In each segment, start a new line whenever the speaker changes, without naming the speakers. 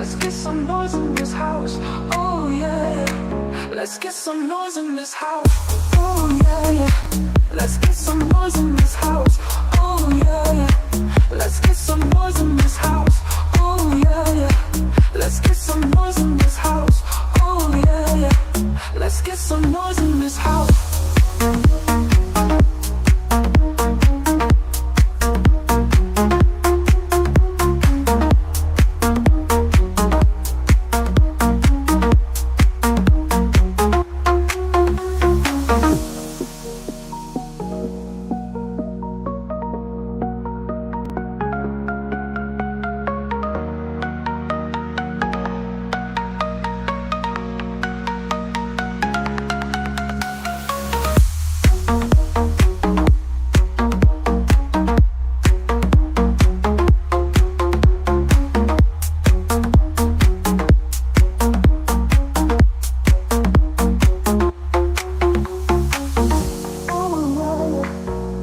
Let's get some noise in this house. Oh yeah, yeah. Let's get some noise in this house. Oh yeah, yeah. Let's get some noise in this house. Oh yeah, yeah. Let's get some noise in this house. Oh yeah, yeah. Let's get some noise in this house. Oh yeah, yeah. Let's get some noise in this house.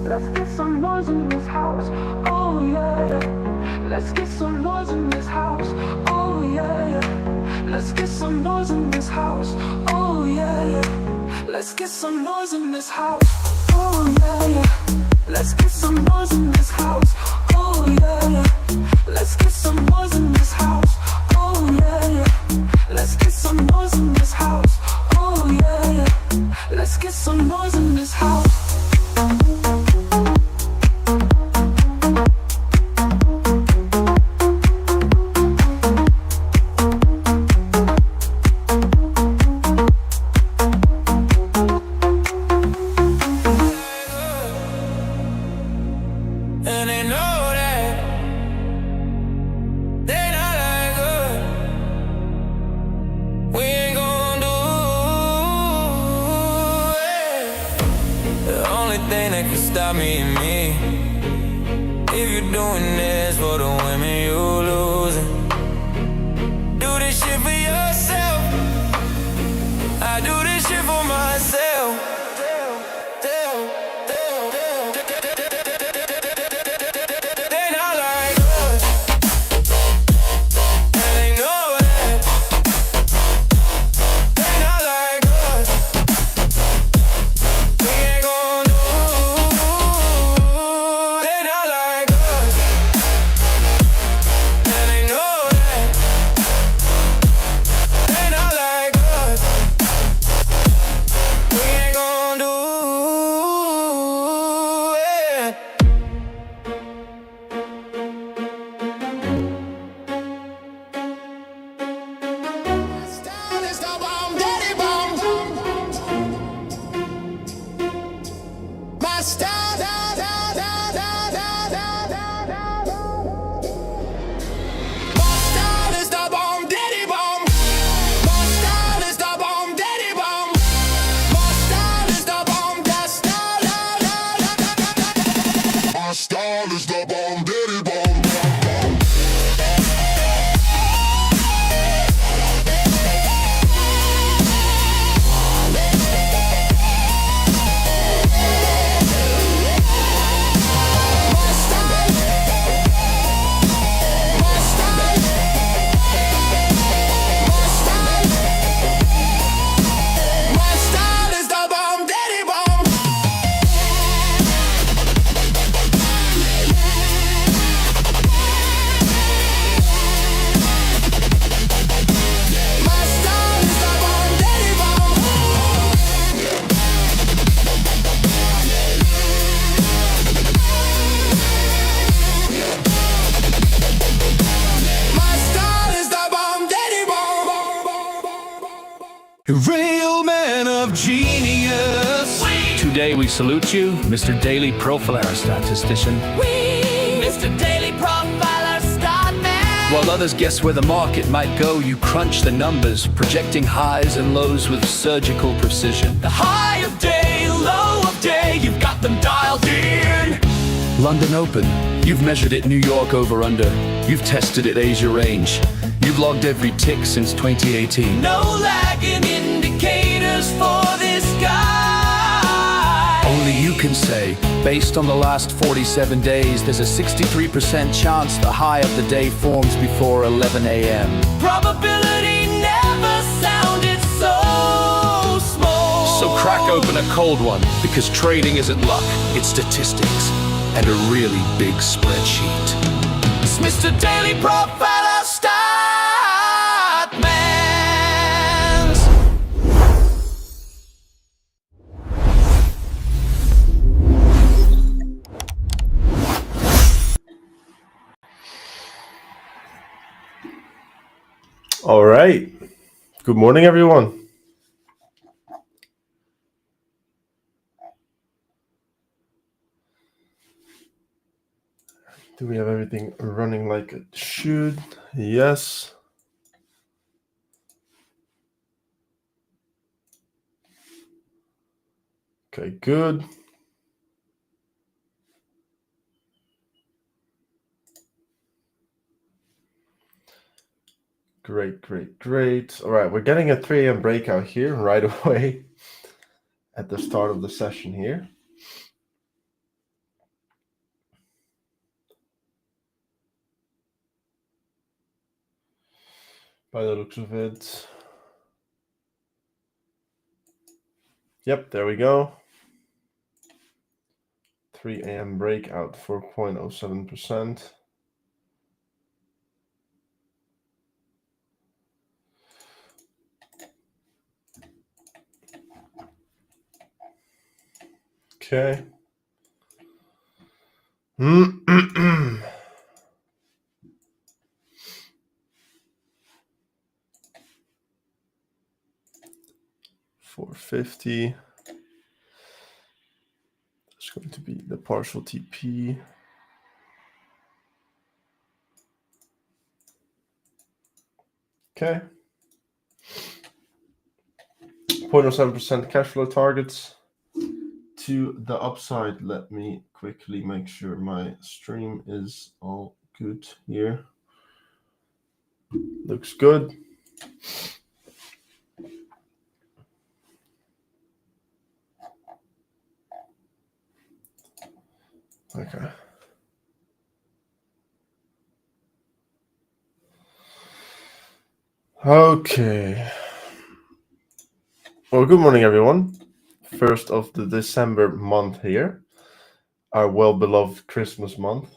Let's get some noise in this house. Oh yeah, yeah. Let's get some noise in this house. Oh yeah, yeah. Let's get some noise in this house. Oh yeah, yeah. Let's get some noise in this house. Oh yeah, yeah. Let's get some noise in this house. Oh yeah, yeah. Let's get some noise in this house. Oh yeah, yeah. Let's get some noise in this house. Oh yeah, yeah. Let's get some noise in this house.
And they know that they not like us. We ain't gon' do it. The only thing that can stop me is me. If you're doing this for the women you losing, do this shit for yourself. I do this shit for myself.
Style is the bomb, daddy bomb.
Real man of genius. Today we salute you, Mr. Daily Profiler Statistician.
Mr. Daily Profiler Statman.
While others guess where the market might go, you crunch the numbers, projecting highs and lows with surgical precision.
The high of day, low of day, you've got them dialed in.
London Open, you've measured it New York over-under. You've tested it Asia range. You've logged every tick since 2018.
No lagging indicators for this guy.
Only you can say Based on the last 47 days, there's a 63% chance the high of the day forms before 11 a.m.
Probability never sounded so small.
So crack open a cold one, because trading isn't luck, it's statistics and a really big spreadsheet.
It's Mr. Daily Profiler Statmans.
All right. Good morning, everyone. Do we have everything running like it should? Yes. Okay, good. Great. All right, we're getting a 3 a.m. breakout here right away at the start of the session here. By the looks of it. Yep, there we go. 3 a.m. breakout, 4.07%. Okay. 450. It's going to be the partial TP. Okay. 0.07% cash flow targets to the upside. Let me quickly make sure my stream is all good here. Looks good. Okay. Okay. Well, good morning, everyone. First of the December month here, our well-beloved Christmas month.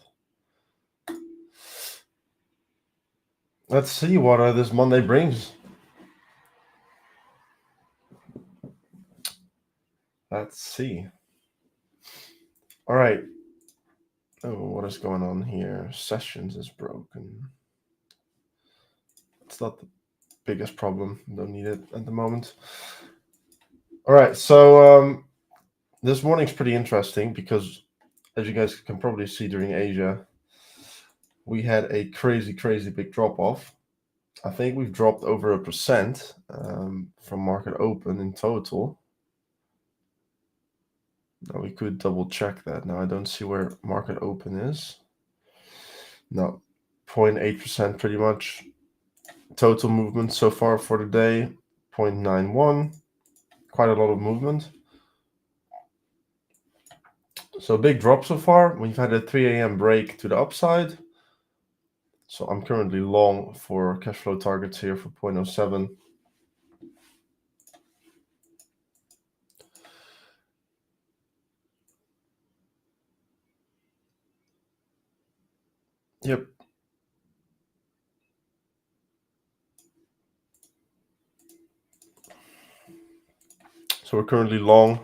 Let's see what this Monday brings. Let's see. All right. Oh, what is going on here? Sessions is broken. It's not the biggest problem. Don't need it at the moment. All right. So this morning's pretty interesting because, as you guys can probably see during Asia, we had a crazy big drop-off. I think we've dropped over 1% from market open in total. Now we could double check that. Now I don't see where market open is. No, 0.8% pretty much. Total movement so far for the day, 0.91. Quite a lot of movement. So big drop so far. We've had a 3 a.m. break to the upside. So I'm currently long for cash flow targets here for 0.07. Yep. So we're currently long.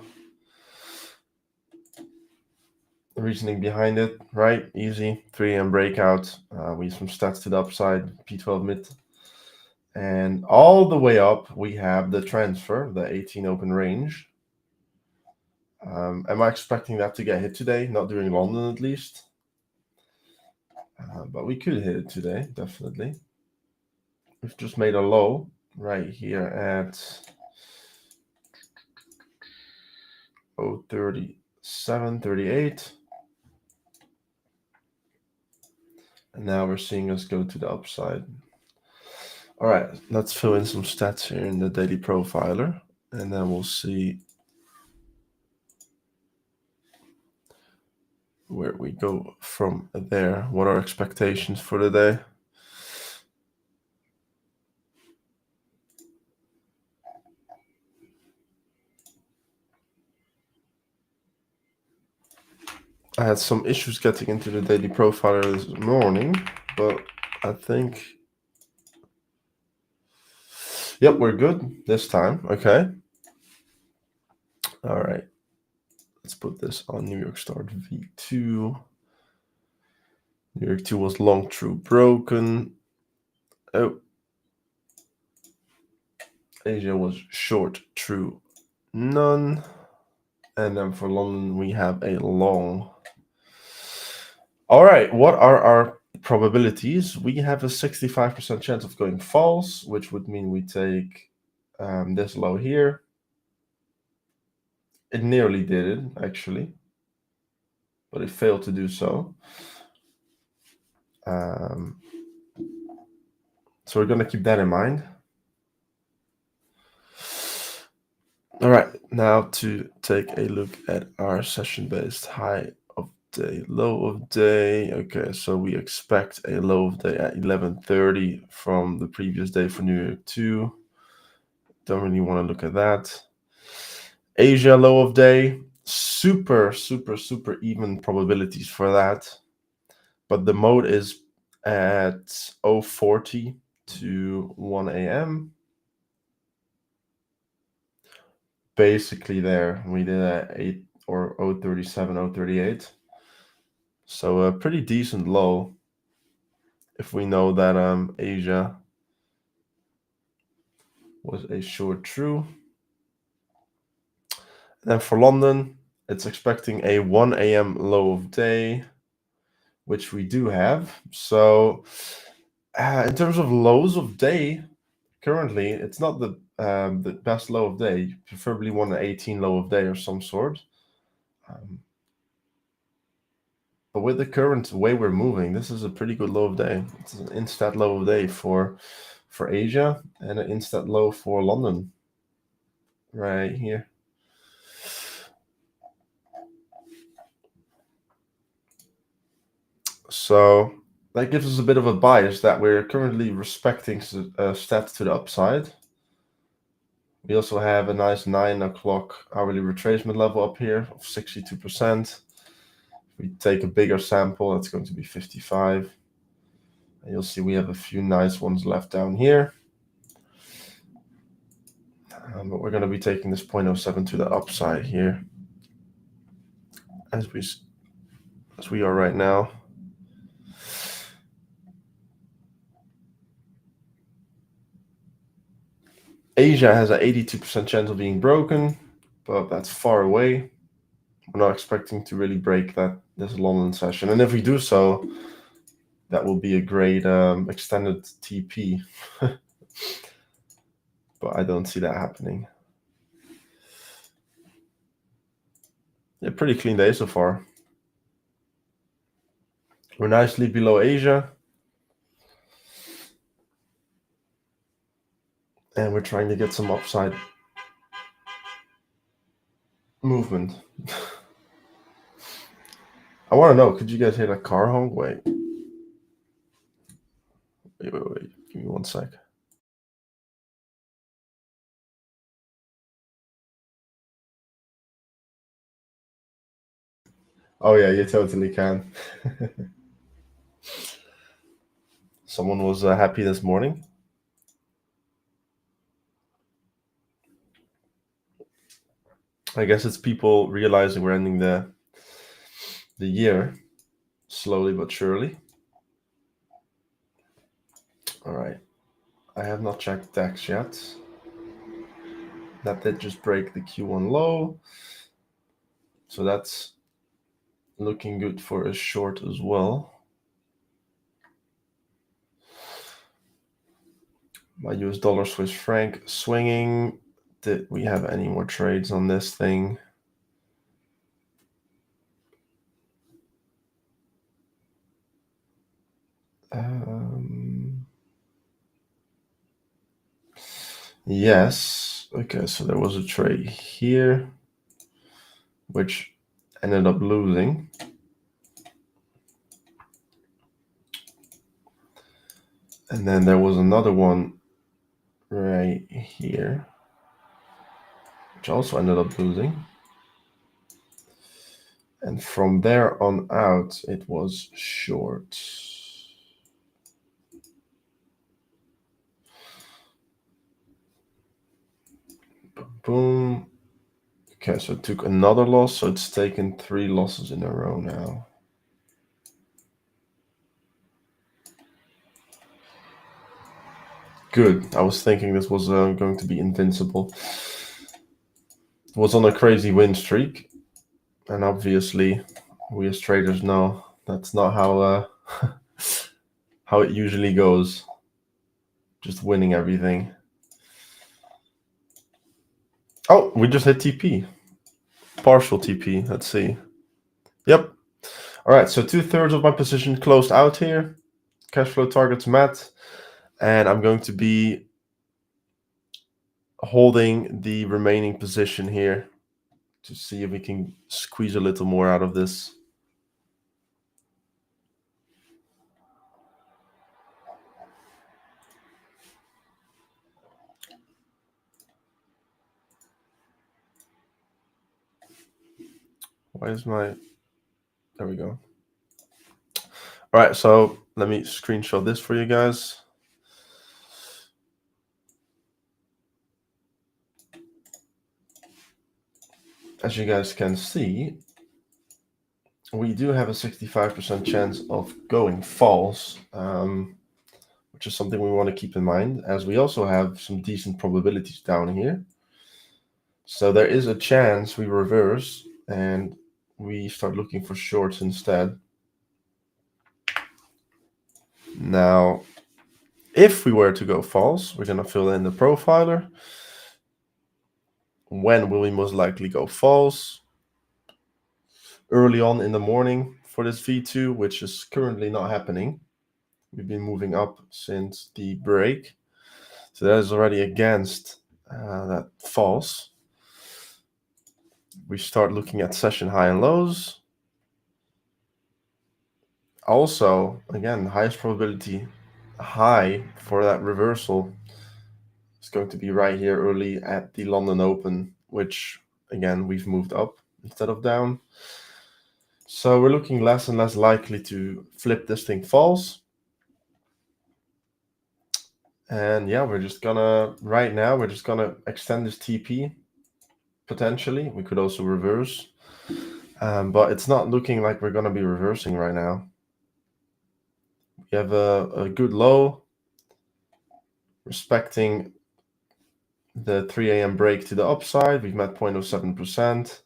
The reasoning behind it, right? Easy. 3 a.m. breakout. We have some stats to the upside, P12 mid. And all the way up, we have the transfer, the 18 open range. Am I expecting that to get hit today? Not during London, at least. But we could hit it today, definitely. We've just made a low right here at 0.3738. And now we're seeing us go to the upside. All right, let's fill in some stats here in the daily profiler, and then we'll see where we go from there. What are expectations for the day? I had some issues getting into the daily profiler this morning, but I think, yep, we're good this time. Okay. All right. Let's put this on New York start V2. New York 2 was long true broken. Oh. Asia was short true none. And then for London, we have a long. All right, what are our probabilities? We have a 65% chance of going false, which would mean we take this low here. It nearly did it, actually, but it failed to do so. So we're going to keep that in mind. All right, now to take a look at our session-based high of day, low of day. Okay, so we expect a low of day at 11:30 from the previous day for New York 2. Don't really want to look at that. Asia low of day, super even probabilities for that. But the mode is at 0:40 to 1 a.m. Basically there, we did at 8 or 0:37, 0:38. So a pretty decent low if we know that Asia was a short true. And then for London, it's expecting a 1 a.m. low of day, which we do have. So in terms of lows of day, currently it's not the best low of day. Preferably 1:18 low of day or some sort. But with the current way we're moving, this is a pretty good low of day. It's an instant low of day for Asia and an instant low for London right here. So that gives us a bit of a bias that we're currently respecting stats to the upside. We also have a nice 9 o'clock hourly retracement level up here of 62%. If we take a bigger sample, that's going to be 55. And you'll see we have a few nice ones left down here. But we're going to be taking this 0.07 to the upside here, as we are right now. Asia has an 82% chance of being broken, but that's far away. We're not expecting to really break this London session, and if we do so, that will be a great extended TP. But I don't see that happening. Yeah, pretty clean day so far. We're nicely below Asia. And we're trying to get some upside movement. I want to know, could you guys hear that car honk? Wait. Give me 1 sec. Oh yeah, you totally can. Someone was happy this morning. I guess it's people realizing we're ending the year slowly but surely. All right. I have not checked DAX yet. That did just break the Q1 low. So that's looking good for a short as well. My US dollar Swiss franc swinging. Did we have any more trades on this thing? Yes. Okay, so there was a trade here, which ended up losing. And then there was another one right here, which also ended up losing. And from there on out, it was short. Boom. Okay, so it took another loss, so it's taken 3 losses in a row now. Good. I was thinking this was going to be invincible. It was on a crazy win streak, and obviously, we as traders know that's not how how it usually goes. Just winning everything. Oh, we just hit TP. Partial TP. Let's see. Yep. All right, so 2/3 of my position closed out here. Cash flow targets met. And I'm going to be holding the remaining position here to see if we can squeeze a little more out of this. Why is my... There we go. All right, so let me screenshot this for you guys. As you guys can see, we do have a 65% chance of going false, which is something we want to keep in mind, as we also have some decent probabilities down here. So there is a chance we reverse and we start looking for shorts instead. Now, if we were to go false, we're going to fill in the profiler. When will we most likely go false? Early on in the morning for this V2, which is currently not happening. We've been moving up since the break. So that is already against that false. We start looking at session high and lows. Also, again, highest probability high for that reversal is going to be right here early at the London Open, which again, we've moved up instead of down. So we're looking less and less likely to flip this thing false. And yeah, we're just gonna, right now, we're just gonna extend this TP, potentially. We could also reverse. But it's not looking like we're gonna be reversing right now. We have a good low, respecting the 3 a.m. break to the upside. We've met 0.07%.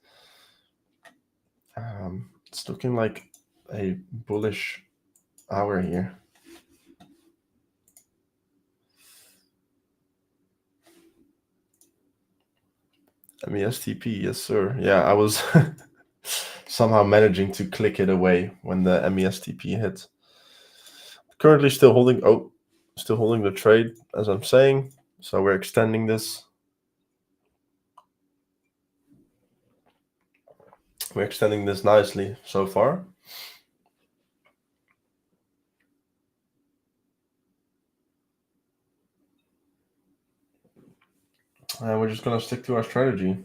It's looking like a bullish hour here. MESTP, yes sir. Yeah, I was somehow managing to click it away when the MESTP hit. Currently still holding the trade, as I'm saying. So we're extending this. We're extending this nicely so far. And we're just going to stick to our strategy.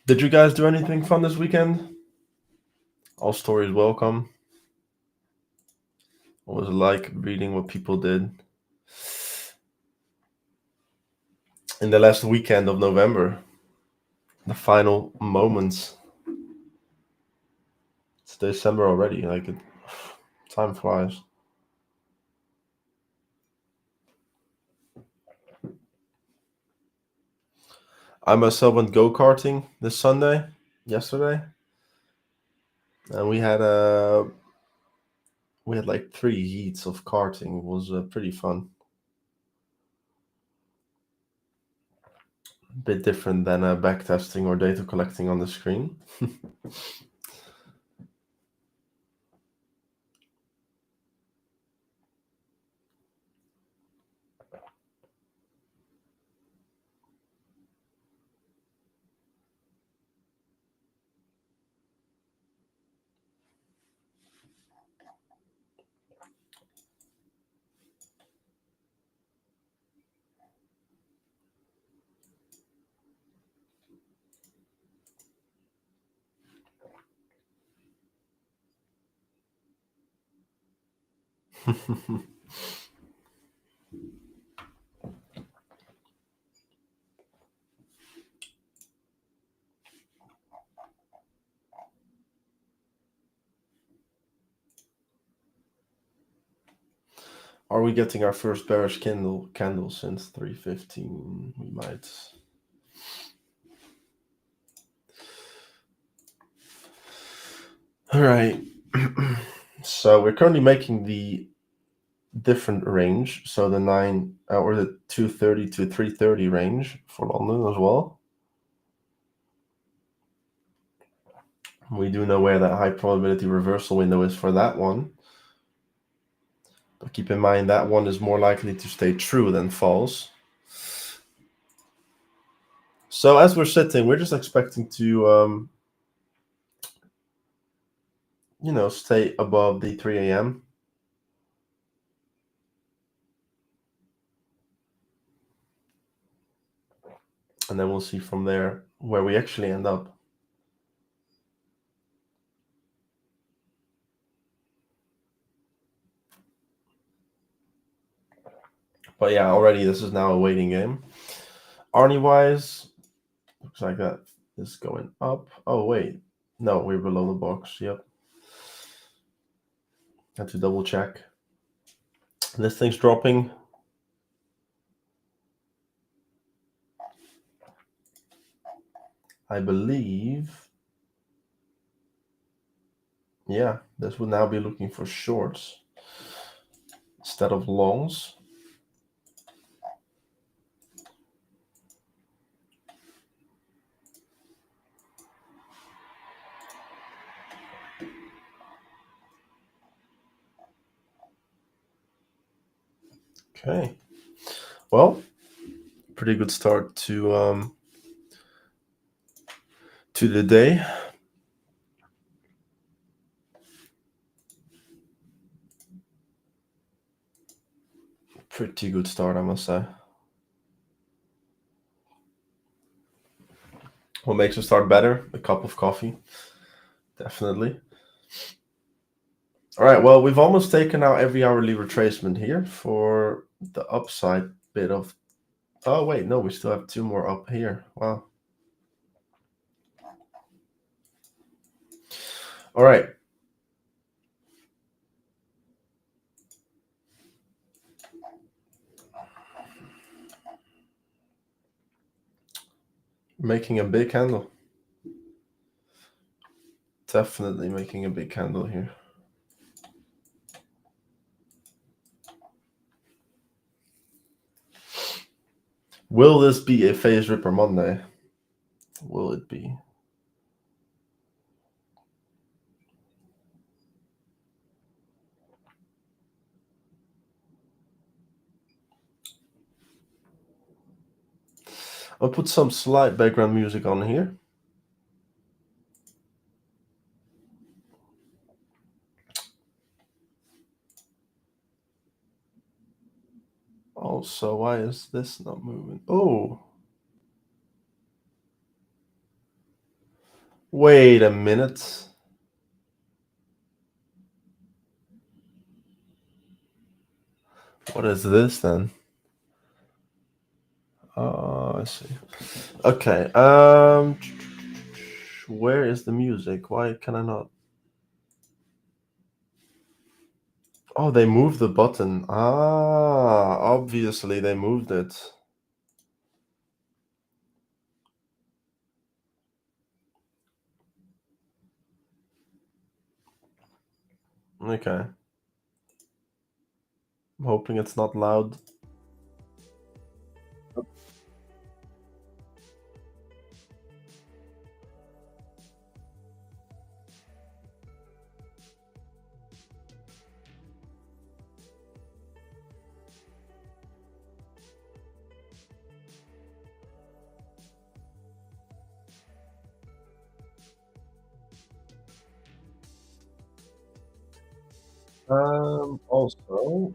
Did you guys do anything fun this weekend? All stories welcome. What was it like reading what people did in the last weekend of November? The final moments. It's December already. Like, time flies. I myself went go-karting this Sunday, yesterday, and we had like 3 heats of karting. It was pretty fun. A bit different than backtesting or data collecting on the screen. Are we getting our first bearish candle since 3:15? We might. All right. So we're currently making the different range. So the 9 or the 230 to 330 range for London as well. We do know where that high probability reversal window is for that one. But keep in mind that one is more likely to stay true than false. So as we're sitting, we're just expecting to, stay above the 3 a.m. And then we'll see from there where we actually end up. But yeah, already this is now a waiting game. Arnie-wise, looks like that is going up. Oh, wait. No, we're below the box. Yep. Had to double check. This thing's dropping. I believe. Yeah, this would now be looking for shorts instead of longs. Okay. Well, pretty good start to the day. Pretty good start, I must say. What makes a start better? A cup of coffee. Definitely. All right, well, we've almost taken out every hourly retracement here for the upside bit of. Oh, wait, no, we still have two more up here. Wow. All right. Making a big candle. Definitely making a big candle here. Will this be a phase ripper Monday? Will it be? I'll put some slight background music on here. Also, why is this not moving? Oh. Wait a minute. What is this then? Oh, I see. Okay. Where is the music? Why can I not? Oh, they moved the button. Ah, obviously they moved it. Okay. I'm hoping it's not loud. Also,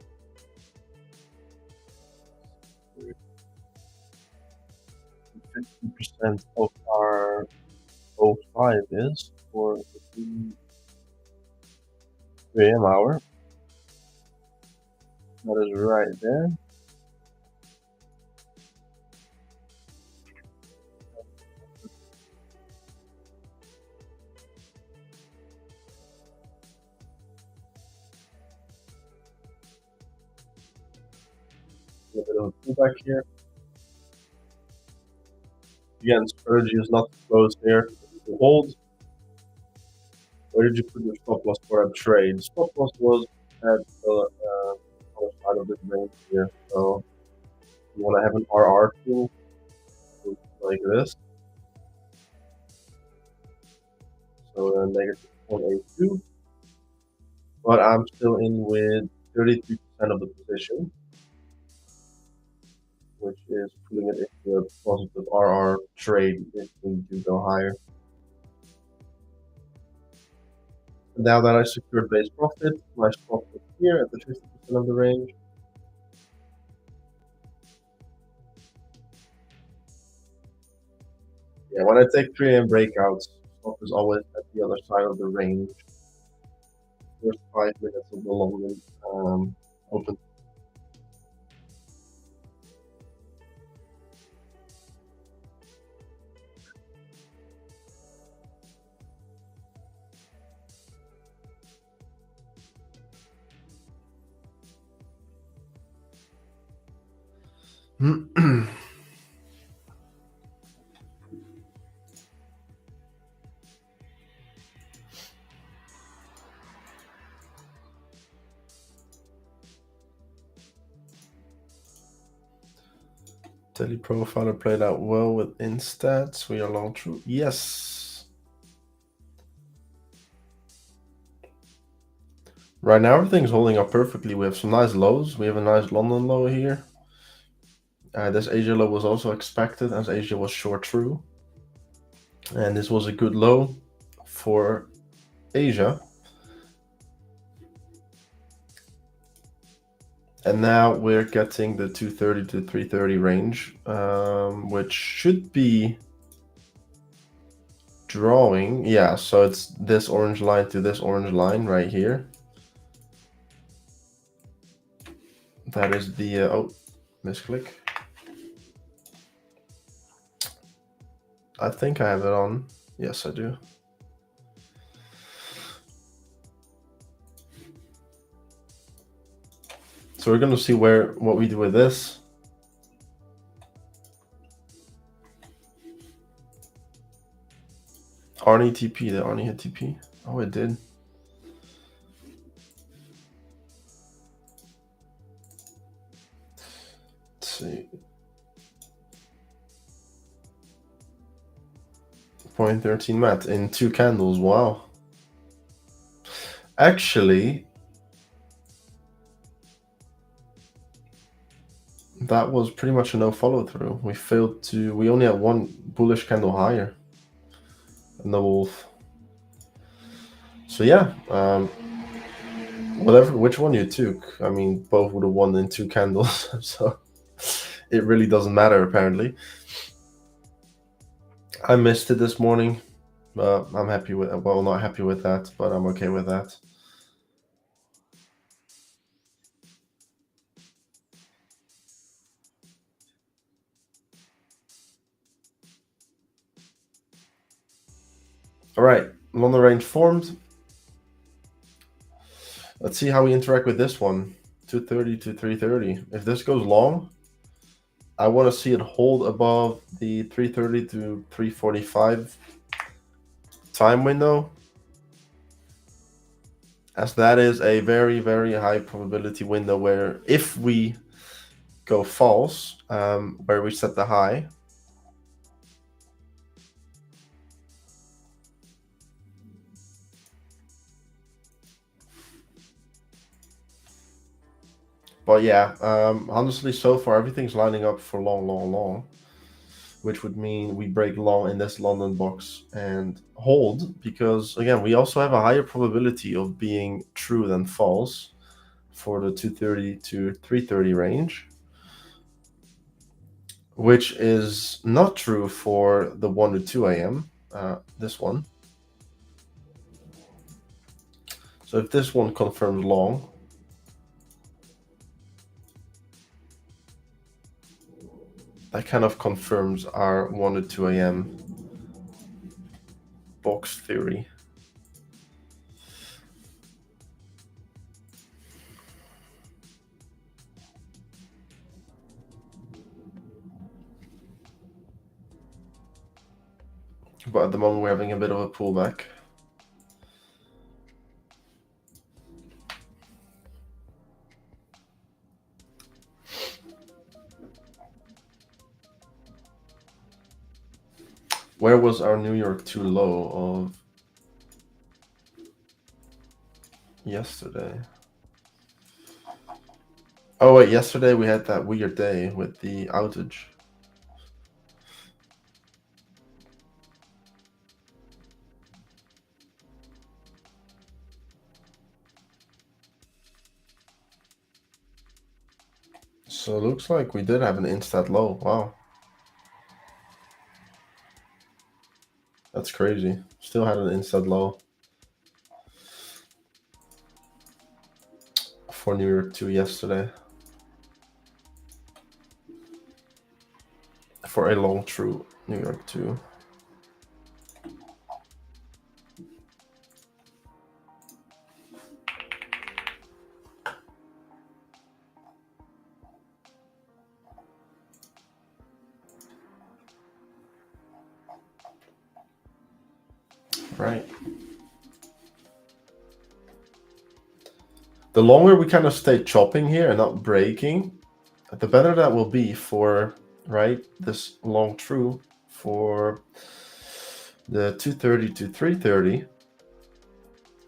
50% of our O5 is for the 3 a.m. hour. That is right there. A bit of a pullback here. Again, strategy is not to close here. To hold. Where did you put your stop loss for a trade? Stop loss was at the other side of this range here. So you want to have an RR tool like this. So negative 0.82. But I'm still in with 33% of the position, which is putting it into a positive RR trade if we do go higher. Now that I secured base profit, my stop is here at the 50% of the range. Yeah, when I take 3 AM breakouts, stop is always at the other side of the range. First 5 minutes of the long open. Daily profiler played out well with instats. We are long true. Yes. Right now everything's holding up perfectly. We have some nice lows. We have a nice London low here. This Asia low was also expected as Asia was short true. And this was a good low for Asia. And now we're getting the 230 to 330 range, which should be drawing. Yeah, so it's this orange line to this orange line right here. That is the, oh, misclick. I think I have it on. Yes, I do. So we're going to see what we do with this. Arnie TP, the Arnie hit TP. Oh, it did. Let's see. 0.13 mat in 2 candles. Wow. Actually, that was pretty much a no follow through. We only had one bullish candle higher than the wolf. So yeah, which one you took, I mean, both would have won in 2 candles. So it really doesn't matter apparently. I missed it this morning, but I'm happy with, well, not happy with that, but I'm okay with that. All right, London range formed. Let's see how we interact with this one. 230 to 330. If this goes long, I want to see it hold above the 330 to 345 time window, as that is a very, very high probability window where if we go false, where we set the high, but yeah, honestly, so far everything's lining up for long, which would mean we break long in this London box and hold, because again, we also have a higher probability of being true than false for the 230 to 330 range, which is not true for the 1 to 2 AM, this one. So if this one confirms long, that kind of confirms our 1 to 2 a.m. box theory. But at the moment we're having a bit of a pullback. Where was our New York 2 low of yesterday? Oh wait, yesterday we had that weird day with the outage. So it looks like we did have an instant low. Wow. That's crazy. Still had an instant low for New York 2 yesterday. For a long true New York 2. Right. The longer we kind of stay chopping here and not breaking, the better that will be for, right, this long true for the 230 to 330.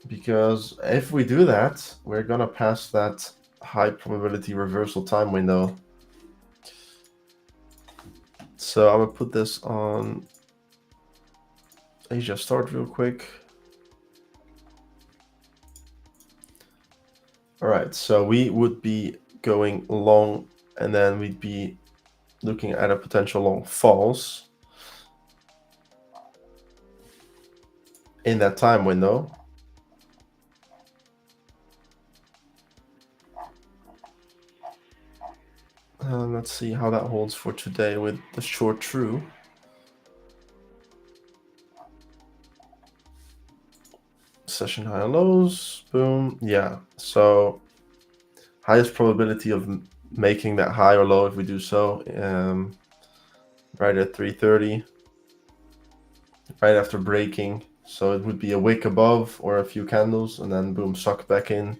Because if we do that, we're gonna pass that high probability reversal time window. So I'm gonna put this on Asia start real quick. All right, so we would be going long, and then we'd be looking at a potential long false in that time window. Let's see how that holds for today with the short true. Session high and lows, boom. Yeah, so highest probability of making that high or low if we do so, right at 330, right after breaking. So it would be a wick above or a few candles, and then boom, suck back in,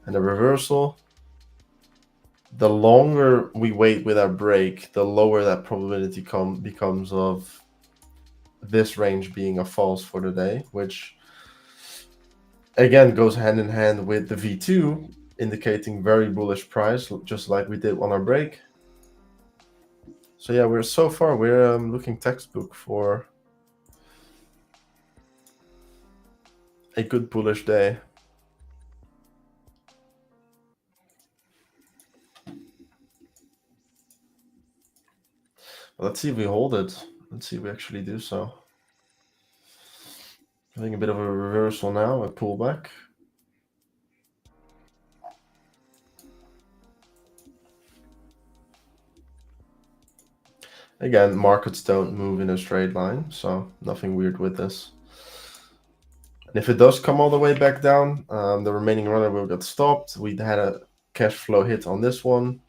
and a reversal. The longer we wait with our break, the lower that probability becomes of this range being a false for the day, which again goes hand in hand with the V2, indicating very bullish price, just like we did on our break. So yeah, we're looking textbook for a good bullish day. Let's see if we hold it. Let's see if we actually do so. Having a bit of a reversal now, a pullback. Again, markets don't move in a straight line, so nothing weird with this. And if it does come all the way back down, the remaining runner will get stopped. We'd had a cash flow hit on this one,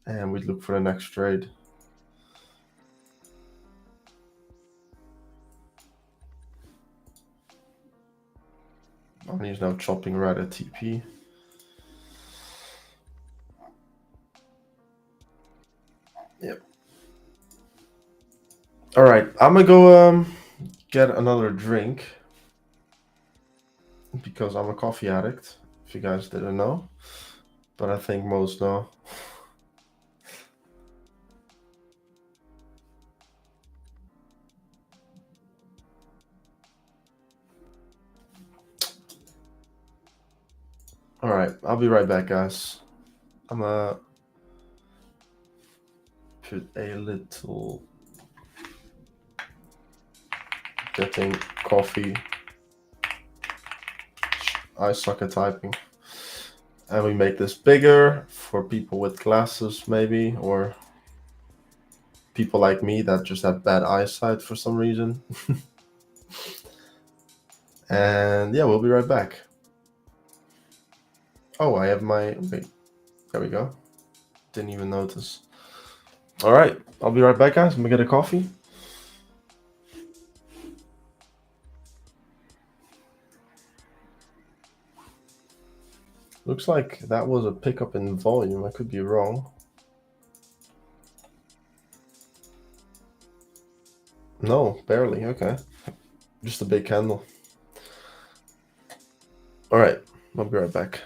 and we'd look for the next trade. He's now chopping right at TP. Yep. All right, I'm gonna go get another drink because I'm a coffee addict. If you guys didn't know, but I think most know. All right, I'll be right back, guys. I'm gonna put a little getting coffee. I suck at typing. And we make this bigger for people with glasses, maybe, or people like me that just have bad eyesight for some reason. And yeah, we'll be right back. Oh, I have my... Wait, there we go. Didn't even notice. All right, I'll be right back, guys. I'm gonna get a coffee. Looks like that was a pickup in volume. I could be wrong. No, barely. Okay. Just a big candle. All right, I'll be right back.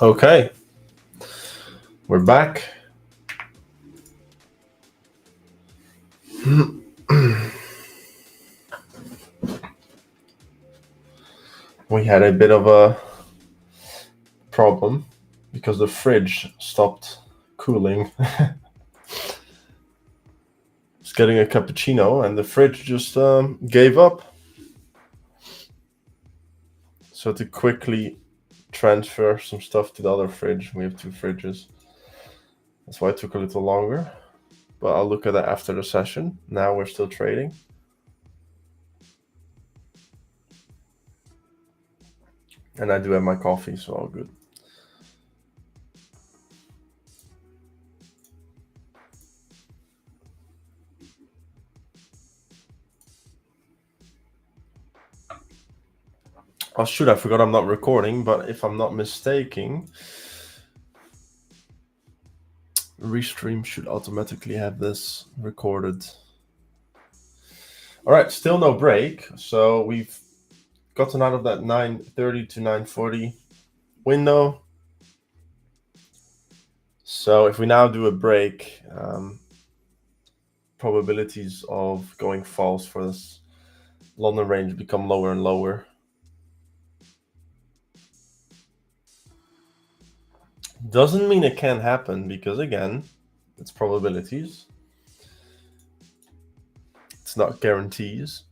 Okay, we're back. We had a bit of a problem because the fridge stopped cooling. I was getting a cappuccino and the fridge just gave up. So to quickly transfer some stuff to the other fridge, we have 2 fridges. That's why it took a little longer. But I'll look at that after the session. Now we're still trading. And I do have my coffee, so all good. Oh shoot, I forgot I'm not recording, but if I'm not mistaken, Restream should automatically have this recorded. All right, still no break. So we've gotten out of that 9:30 to 9:40 window. So if we now do a break, probabilities of going false for this London range become lower and lower. Doesn't mean it can't happen because, again, it's probabilities. It's not guarantees.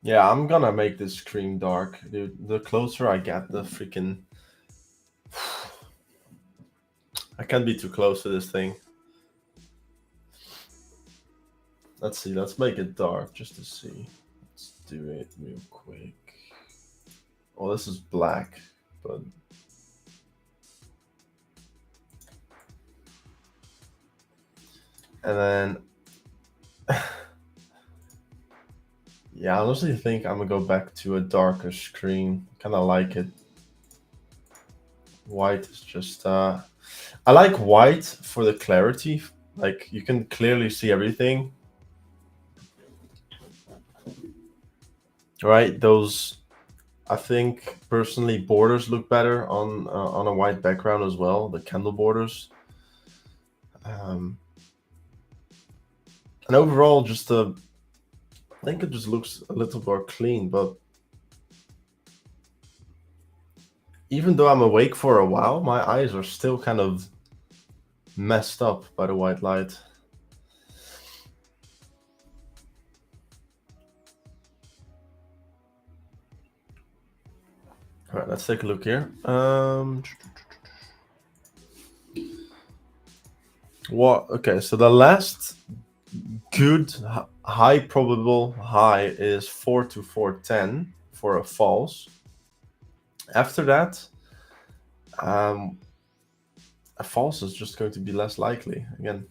Yeah, I'm gonna make this screen dark, dude. The closer I get, the freaking... I can't be too close to this thing. Let's see, let's make it dark just to see. Let's do it real quick. Oh, this is black, but... And then... Yeah, I honestly think I'm gonna go back to a darker screen. Kinda like it. White is just... I like white for the clarity. Like, you can clearly see everything. Right, those... I think, personally, borders look better on a white background as well. The candle borders. And overall, just I think it just looks a little more clean, but even though I'm awake for a while, my eyes are still kind of messed up by the white light. All right, let's take a look here. Okay, so the last good high probable high is 4 to 410 for a false. After that, a false is just going to be less likely again.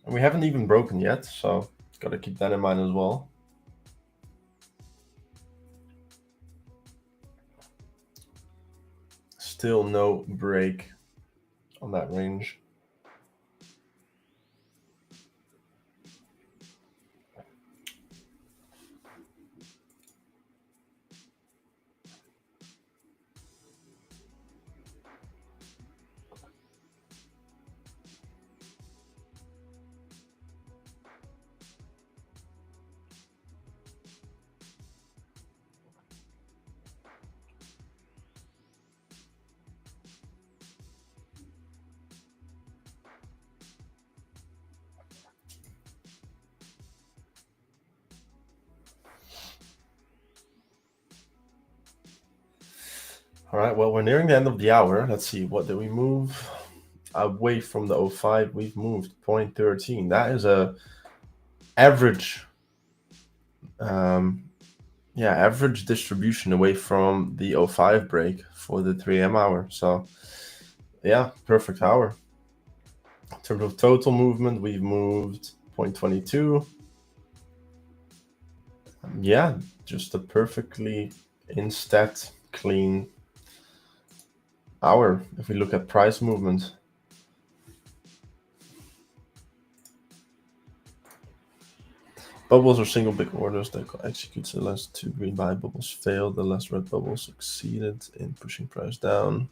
And we haven't even broken yet, so got to keep that in mind as well. Still no break on that range. All right, well, we're nearing the end of the hour. Let's see, what did we move? Away from the 05, we've moved 0.13. That is a average, yeah, average distribution away from the 05 break for the 3 a.m. hour. So yeah, perfect hour. In terms of total movement, we've moved 0.22. Yeah, just a perfectly in stat clean hour if we look at price movement. Bubbles are single big orders that execute the less two green buy bubbles failed, the less red bubbles succeeded in pushing price down.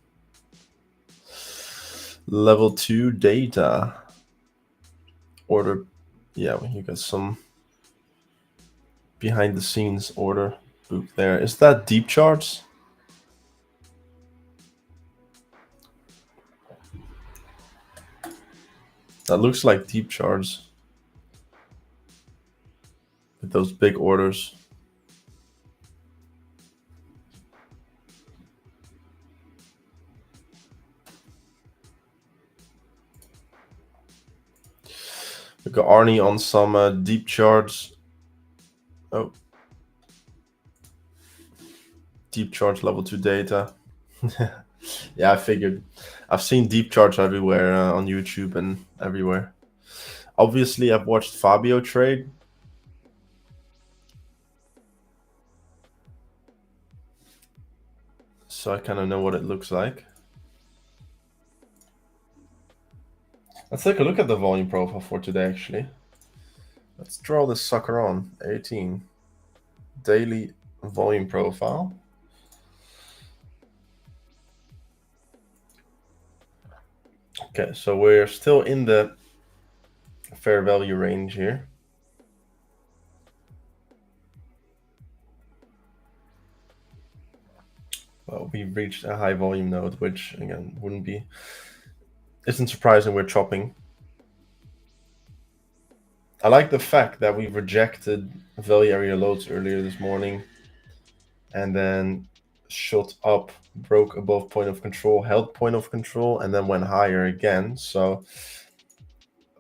Level 2 data. Order, yeah, you got some behind the scenes order book there. Is that deep charts? That looks like deep charts with those big orders. We got Arnie on some deep charts. Oh, deep charts level 2 data. Yeah, I figured. I've seen deep charts everywhere on YouTube and everywhere. Obviously, I've watched Fabio trade. So I kind of know what it looks like. Let's take a look at the volume profile for today, actually. Let's draw this sucker on. 18. Daily volume profile. Okay, so we're still in the fair value range here. Well, we've reached a high volume node, which again isn't surprising. We're chopping. I like the fact that we rejected value area loads earlier this morning and then shot up, broke above point of control, held point of control, and then went higher again. So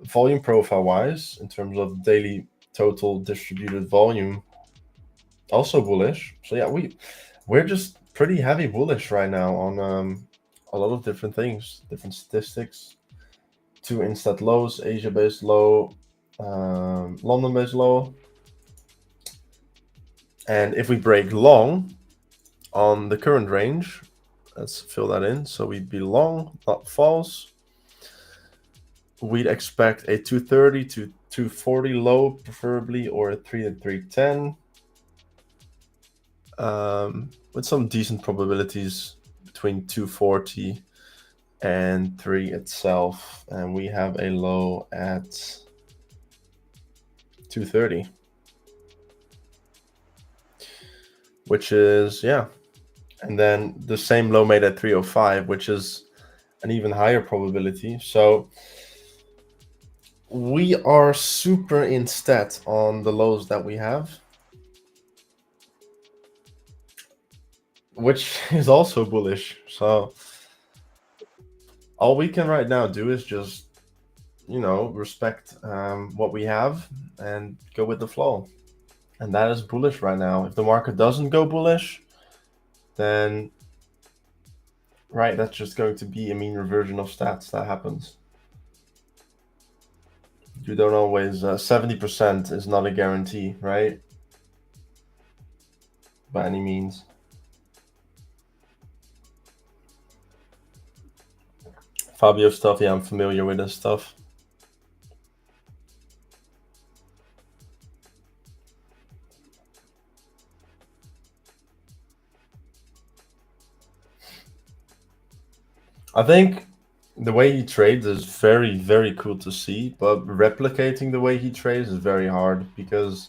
volume profile wise, in terms of daily total distributed volume, also bullish. So yeah, we're just pretty heavy bullish right now on a lot of different things, different statistics. 2 instant lows, Asia based low, London based low. And if we break long on the current range, let's fill that in. So we'd be long, not false. We'd expect a 230 to 240 low, preferably, or a 3 and 310. With some decent probabilities between 240 and 3 itself. And we have a low at 230. Which is, yeah. And then the same low made at 305, which is an even higher probability. So we are super in stat on the lows that we have, which is also bullish. So all we can right now do is just, respect what we have and go with the flow. And that is bullish right now. If the market doesn't go bullish, then right, that's just going to be a mean reversion of stats that happens. You don't always 70% is not a guarantee, right? By any means. Fabio stuff, yeah, I'm familiar with this stuff. I think the way he trades is very, very cool to see, but replicating the way he trades is very hard because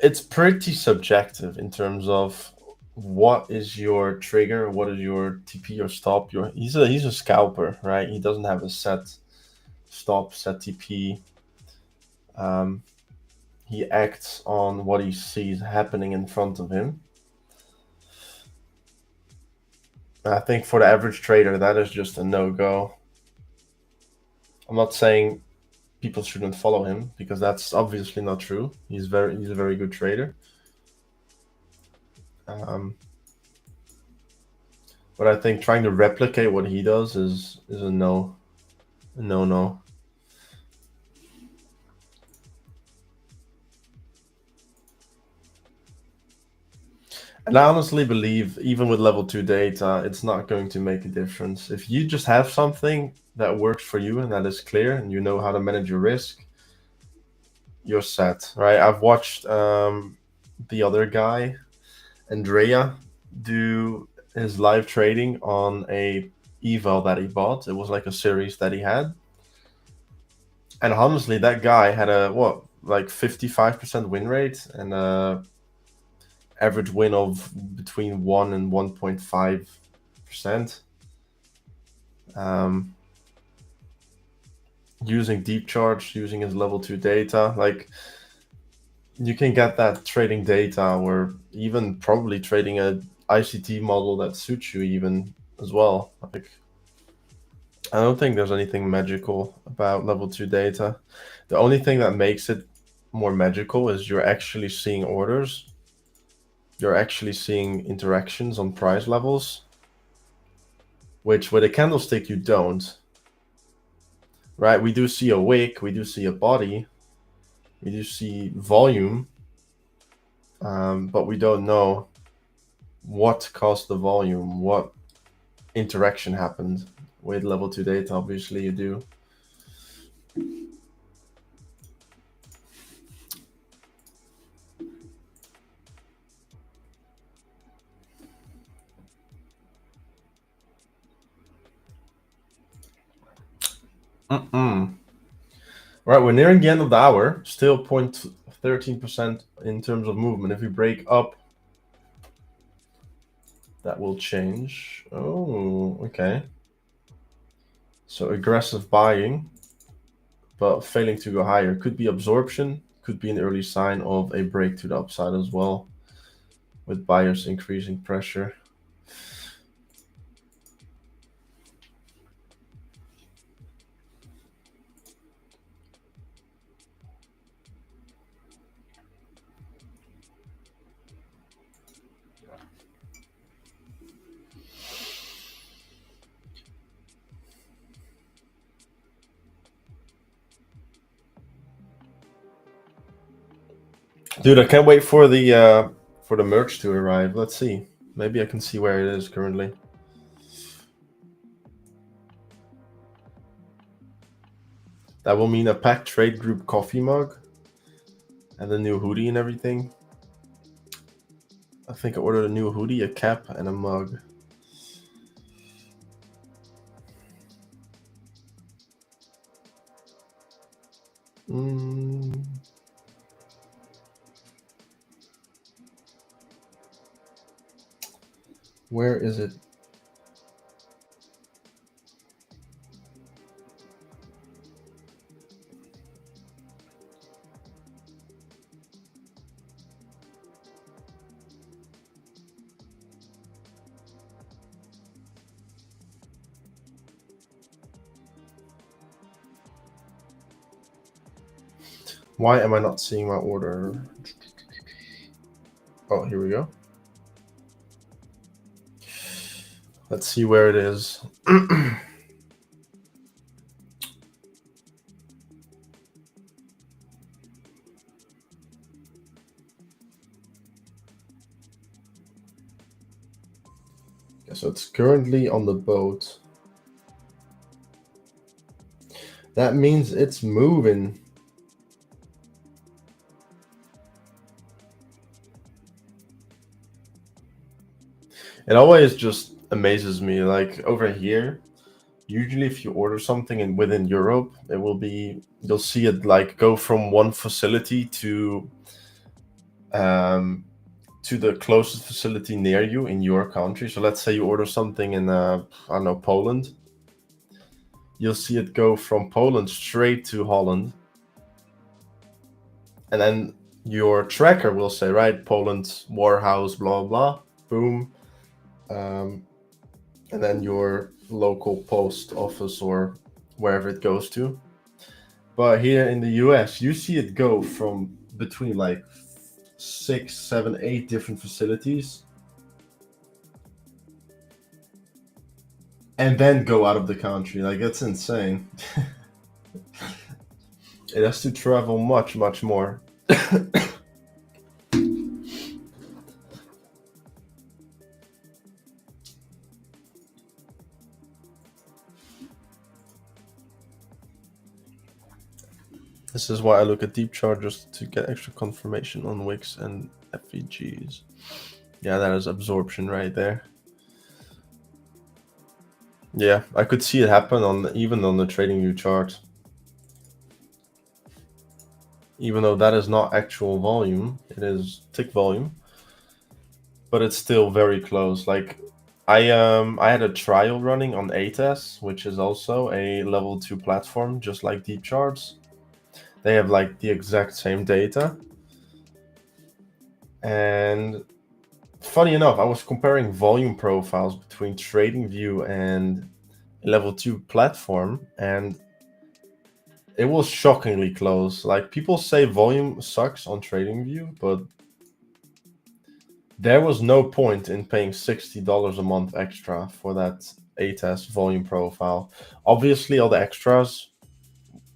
it's pretty subjective in terms of what is your trigger, what is your TP or stop. He's a scalper, right? He doesn't have a set stop, set TP. He acts on what he sees happening in front of him. I think for the average trader, that is just a no-go. I'm not saying people shouldn't follow him, because that's obviously not true. He's a very good trader. But I think trying to replicate what he does is a no. No. And I honestly believe, even with level 2 data, it's not going to make a difference. If you just have something that works for you and that is clear, and you know how to manage your risk, you're set, right? I've watched the other guy, Andrea, do his live trading on a eval that he bought. It was like a series that he had. And honestly, that guy had a, like 55% win rate and a average win of between 1 and 1.5%. Using deep charge, using his level 2 data, like you can get that trading data, or even probably trading a ICT model that suits you even as well. Like, I don't think there's anything magical about level 2 data. The only thing that makes it more magical is you're actually seeing orders. You're actually seeing interactions on price levels, which with a candlestick you don't. Right? We do see a wick, we do see a body, we do see volume, but we don't know what caused the volume, what interaction happened. With level 2 data, obviously you do. Right, we're nearing the end of the hour. Still 0.13% in terms of movement. If we break up, that will change. Oh, okay. So aggressive buying, but failing to go higher. Could be absorption, could be an early sign of a break to the upside as well, with buyers increasing pressure. Dude, I can't wait for the merge to arrive. Let's see. Maybe I can see where it is currently. That will mean a packed trade group coffee mug and a new hoodie and everything. I think I ordered a new hoodie, a cap, and a mug. Where is it? Why am I not seeing my order? Oh, here we go. Let's see where it is. Okay, so it's currently on the boat. That means it's moving. It always just amazes me. Like over here, usually if you order something and within Europe, it will be, you'll see it like go from one facility to the closest facility near you in your country. So let's say you order something in I don't know, Poland. You'll see it go from Poland straight to Holland. And then your tracker will say, right, Poland warehouse, blah, blah, boom. And then your local post office or wherever it goes to. But here in the US, you see it go from between like 6, 7, 8 different facilities and then go out of the country. Like, that's insane. It has to travel much, much more. This is why I look at deep charges to get extra confirmation on wicks and FVGs. Yeah, that is absorption right there. Yeah, I could see it happen on even on the TradingView chart. Even though that is not actual volume, it is tick volume, but it's still very close. Like I had a trial running on ATES, which is also a level 2 platform, just like deep charts. They have like the exact same data. And funny enough, I was comparing volume profiles between TradingView and level 2 platform, and it was shockingly close. Like, people say volume sucks on TradingView, but there was no point in paying $60 a month extra for that ATES volume profile. Obviously, all the extras,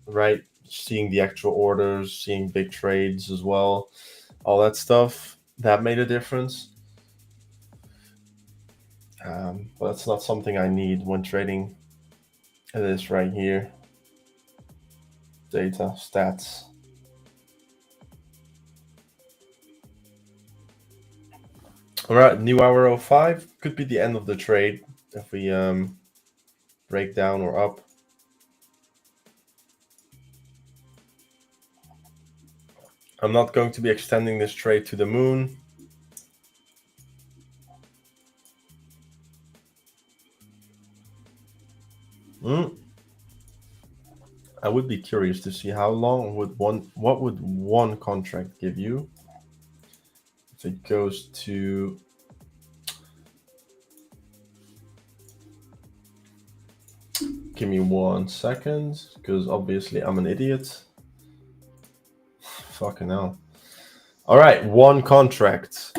right? Seeing the actual orders, seeing big trades as well, all that stuff, that made a difference. But it's not something I need when trading. It is right here. Data, stats. All right, new hour 05 could be the end of the trade if we break down or up. I'm not going to be extending this trade to the moon. I would be curious to see how long would what would one contract give you if it goes to give me 1 second, because obviously I'm an idiot. Fucking hell. All right, one contract,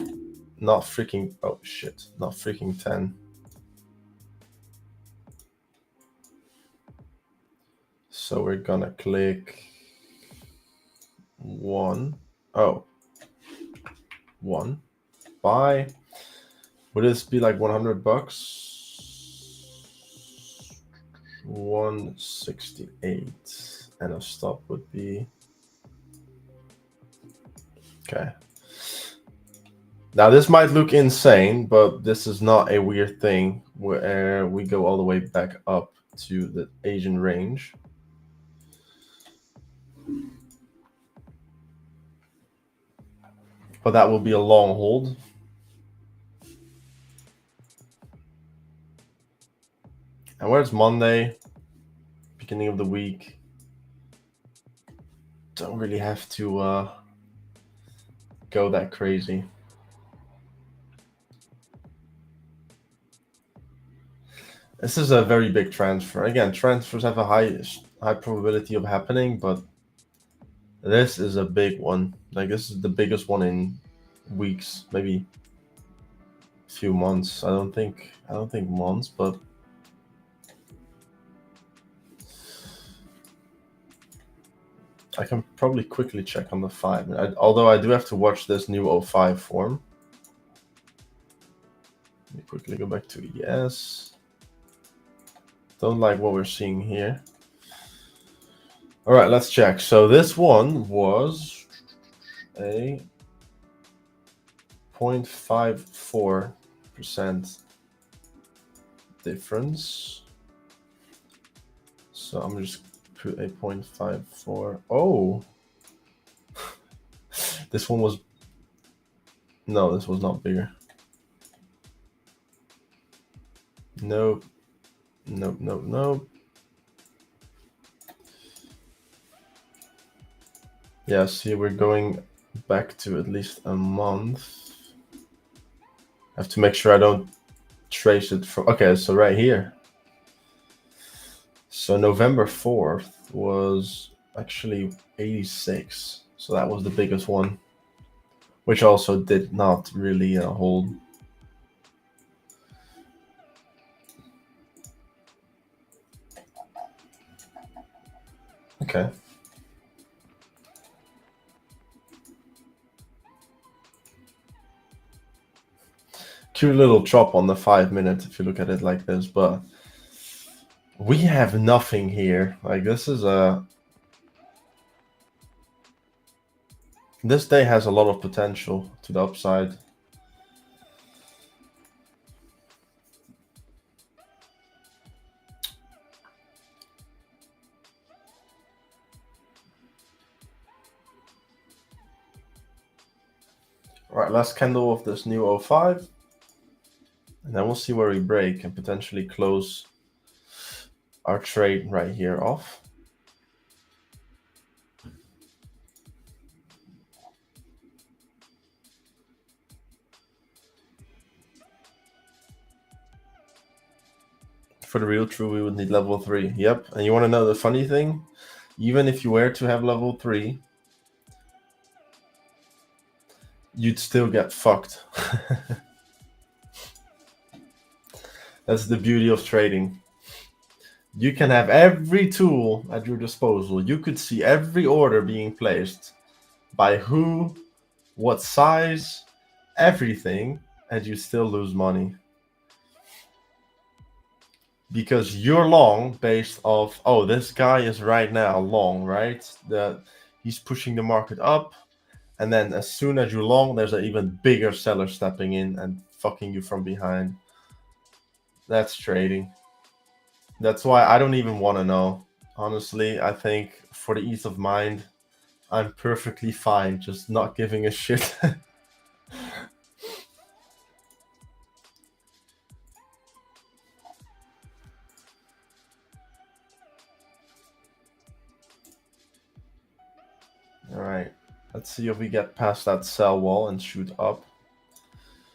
not freaking, oh shit, not freaking 10. So we're gonna click 1. Oh, 1. Buy. Would this be like $100? 168, and a stop would be okay. Now this might look insane, but this is not a weird thing where we go all the way back up to the Asian range. But that will be a long hold. And where's Monday? Beginning of the week. Don't really have to go that crazy. This is a very big transfer. Again, transfers have a high probability of happening, but this is a big one. Like, this is the biggest one in weeks, maybe a few months. I don't think months, but I can probably quickly check on the 5. Although I do have to watch this new 05 form. Let me quickly go back to ES. Don't like what we're seeing here. All right, let's check. So this one was a 0.54% difference. So I'm just put a 0.54. Oh, this one was, no, this was not bigger. Nope. Nope, nope, nope. Yeah, see, we're going back to at least a month. I have to make sure I don't trace it from, okay, so right here. So November 4th was actually 86. So that was the biggest one, which also did not really hold. Okay. Cute little chop on the 5 minute if you look at it like this, but we have nothing here. Like this is this day has a lot of potential to the upside. All right, last candle of this new 05. And then we'll see where we break and potentially close our trade right here off. For the real true, we would need level 3. Yep, and you want to know the funny thing? Even if you were to have level 3, you'd still get fucked. That's the beauty of trading. You can have every tool at your disposal. You could see every order being placed by who, what size, everything, and you still lose money. Because you're long based off, oh, this guy is right now long, right? He's pushing the market up, and then as soon as you're long, there's an even bigger seller stepping in and fucking you from behind. That's trading. That's why I don't even want to know. Honestly, I think for the ease of mind, I'm perfectly fine just not giving a shit. Alright, let's see if we get past that sell wall and shoot up.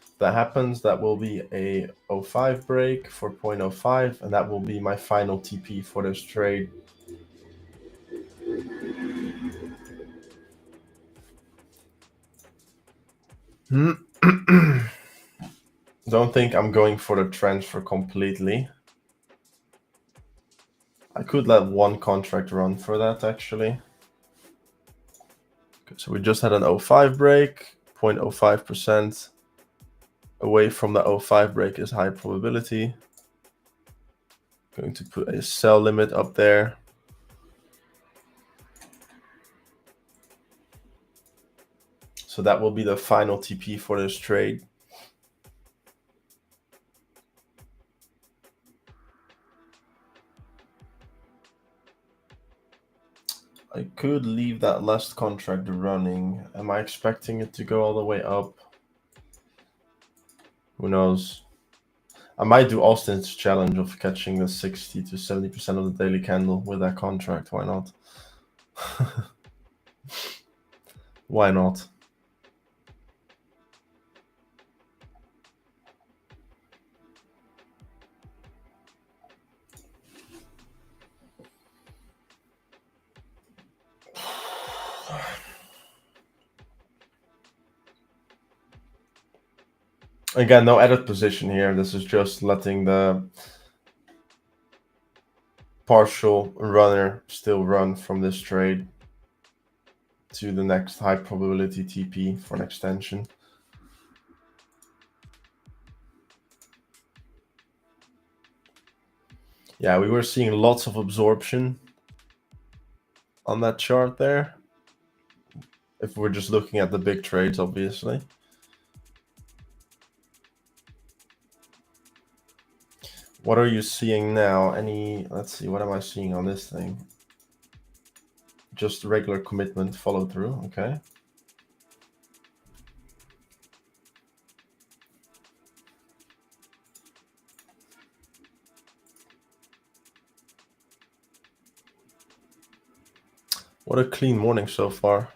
If that happens, that will be a 05 break for 0.05, and that will be my final TP for this trade. Don't think I'm going for the transfer completely. I could let one contract run for that, actually. Okay, so we just had an 05 break, 0.05%. Away from the 05 break is high probability. Going to put a sell limit up there. So that will be the final TP for this trade. I could leave that last contract running. Am I expecting it to go all the way up? Who knows? I might do Austin's challenge of catching the 60 to 70% of the daily candle with that contract. Why not? Why not? Again, no edit position here. This is just letting the partial runner still run from this trade to the next high probability TP for an extension. Yeah, we were seeing lots of absorption on that chart there. If we're just looking at the big trades, obviously. What are you seeing now? Let's see, what am I seeing on this thing? Just regular commitment follow through, okay. What a clean morning so far.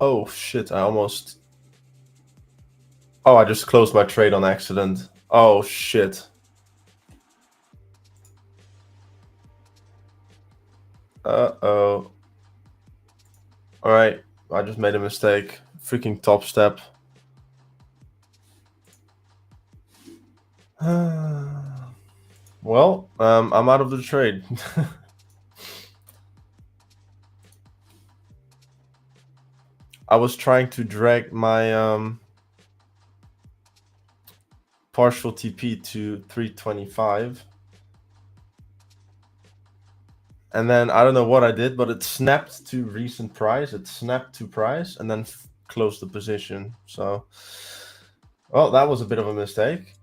Oh shit, I almost... Oh, I just closed my trade on accident. Oh shit. Uh-oh. Alright, I just made a mistake. Freaking top step. Well, I'm out of the trade. I was trying to drag my partial TP to 325. And then I don't know what I did, but it snapped to recent price. It snapped to price and then closed the position. So, well, that was a bit of a mistake.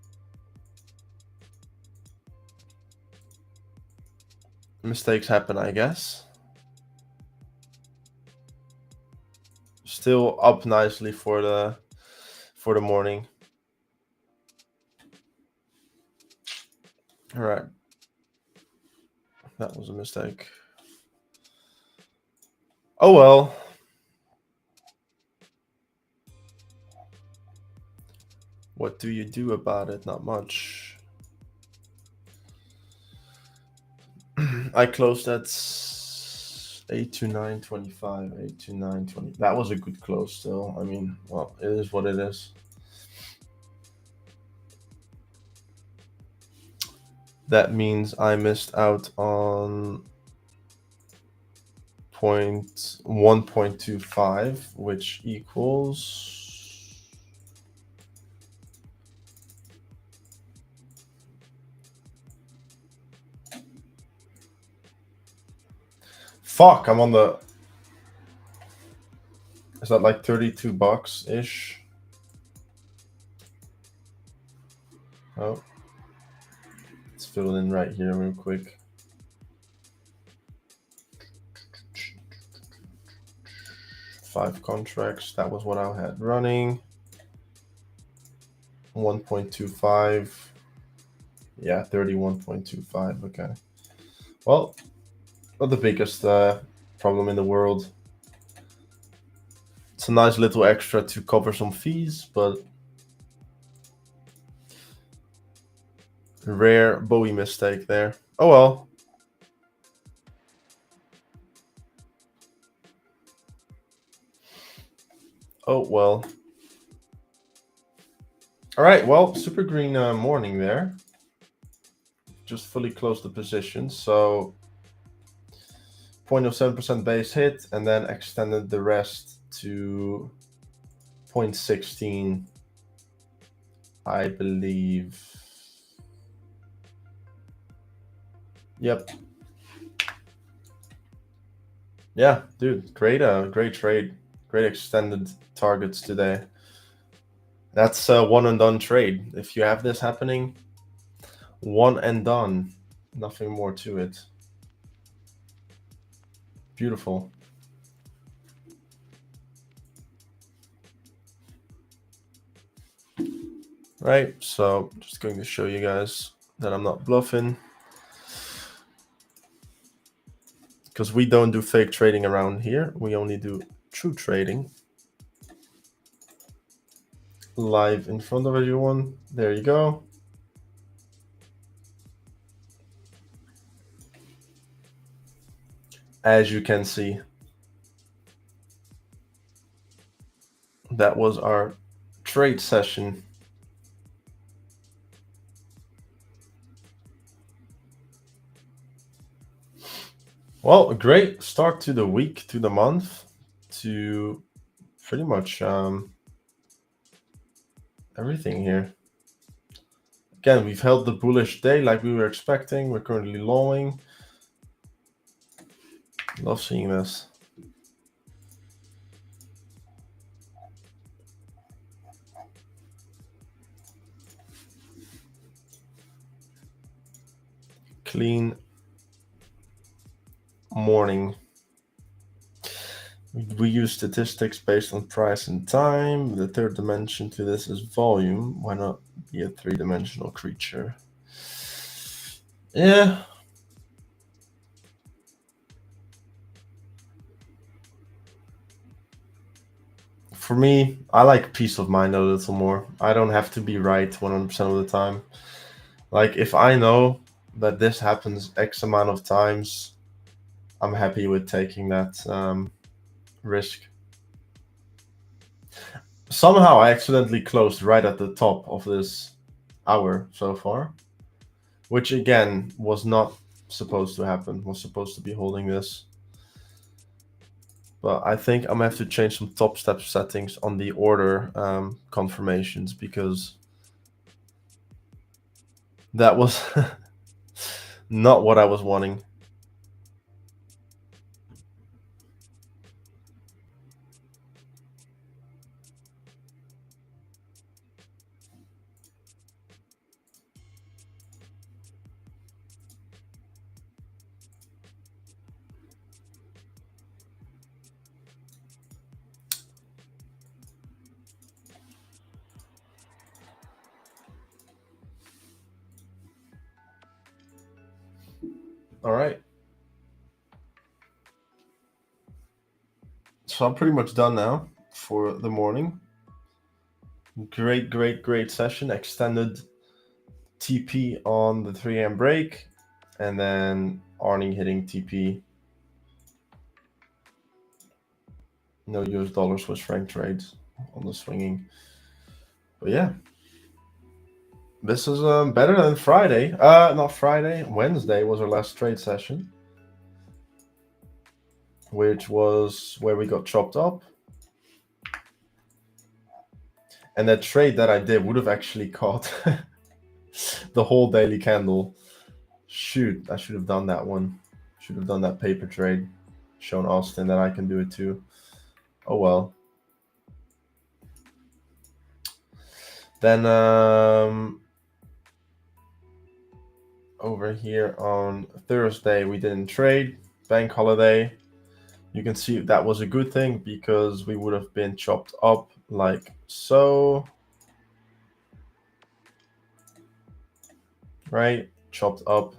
Mistakes happen, I guess. Still up nicely for the morning. All right. That was a mistake. Oh well. What do you do about it? Not much. I closed at 829.25, 829.20. That was a good close still. I mean, well, it is what it is. That means I missed out on 1.25, which equals... Fuck, I'm on the... Is that like 32 bucks-ish? Oh. Let's fill it in right here real quick. Five contracts, that was what I had running. 1.25. Yeah, 31.25, okay. Well, not the biggest problem in the world. It's a nice little extra to cover some fees, but rare Bowie mistake there. Oh well. Oh well. All right, well, super green morning there. Just fully closed the position, so 0.07% base hit, and then extended the rest to 0.16, I believe. Yep. Yeah, dude, great trade, great extended targets today. That's a one and done trade. If you have this happening, one and done, nothing more to it. Beautiful. Right, so just going to show you guys that I'm not bluffing, because we don't do fake trading around here. We only do true trading. Live in front of everyone. There you go. As you can see, that was our trade session. Well, a great start to the week, to the month, to pretty much everything here. Again, we've held the bullish day like we were expecting. We're currently lowing. Love seeing this. Clean morning. We use statistics based on price and time. The third dimension to this is volume. Why not be a three-dimensional creature? Yeah. for me, I like peace of mind a little more. I don't have to be right 100% of the time. Like, if I know that this happens X amount of times, I'm happy with taking that risk. Somehow I accidentally closed right at the top of this hour so far, which again was not supposed to happen. Was supposed to be holding this. But I think I'm gonna have to change some top step settings on the order confirmations, because that was not what I was wanting. All right. So I'm pretty much done now for the morning. Great session. Extended TP on the 3 a.m. break, and then Arnie hitting TP. No US dollar Swiss franc trades on the swinging. But yeah, this is better than Friday. Not Friday. Wednesday was our last trade session, which was where we got chopped up. And that trade that I did would have actually caught the whole daily candle. Shoot, I should have done that one. Should have done that paper trade. Shown Austin that I can do it too. Oh well. Then over here on Thursday we didn't trade. Bank holiday. You can see that was a good thing, because we would have been chopped up like so. Right? Chopped up.